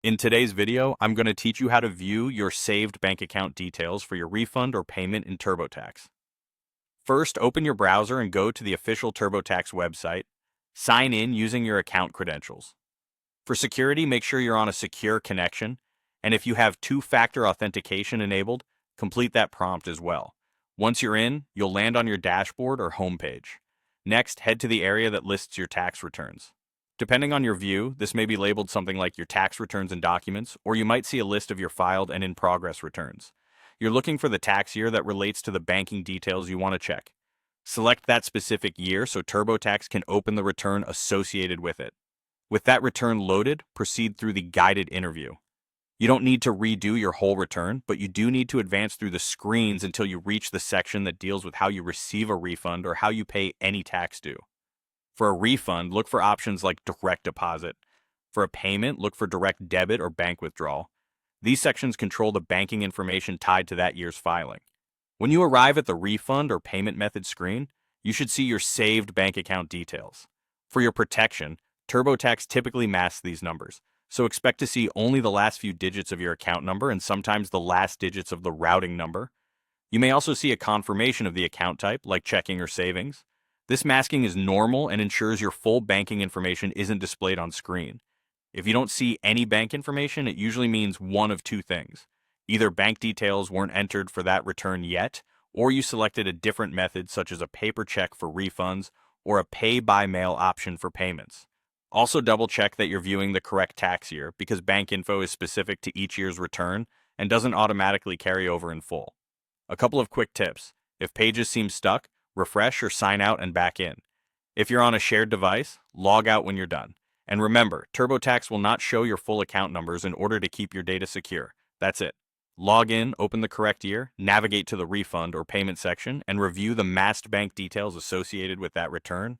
In today's video, I'm going to teach you how to view your saved bank account details for your refund or payment in TurboTax. First, open your browser and go to the official TurboTax website. Sign in using your account credentials. For security, make sure you're on a secure connection, and if you have two-factor authentication enabled, complete that prompt as well. Once you're in, you'll land on your dashboard or homepage. Next, head to the area that lists your tax returns. Depending on your view, this may be labeled something like your tax returns and documents, or you might see a list of your filed and in-progress returns. You're looking for the tax year that relates to the banking details you want to check. Select that specific year so TurboTax can open the return associated with it. With that return loaded, proceed through the guided interview. You don't need to redo your whole return, but you do need to advance through the screens until you reach the section that deals with how you receive a refund or how you pay any tax due. For a refund, look for options like direct deposit. For a payment, look for direct debit or bank withdrawal. These sections control the banking information tied to that year's filing. When you arrive at the refund or payment method screen, you should see your saved bank account details. For your protection, TurboTax typically masks these numbers, so expect to see only the last few digits of your account number and sometimes the last digits of the routing number. You may also see a confirmation of the account type, like checking or savings. This masking is normal and ensures your full banking information isn't displayed on screen. If you don't see any bank information, it usually means one of two things. Either bank details weren't entered for that return yet, or you selected a different method such as a paper check for refunds or a pay by mail option for payments. Also double check that you're viewing the correct tax year because bank info is specific to each year's return and doesn't automatically carry over in full. A couple of quick tips. If pages seem stuck, refresh or sign out and back in. If you're on a shared device, log out when you're done. And remember, TurboTax will not show your full account numbers in order to keep your data secure. That's it. Log in, open the correct year, navigate to the refund or payment section, and review the masked bank details associated with that return,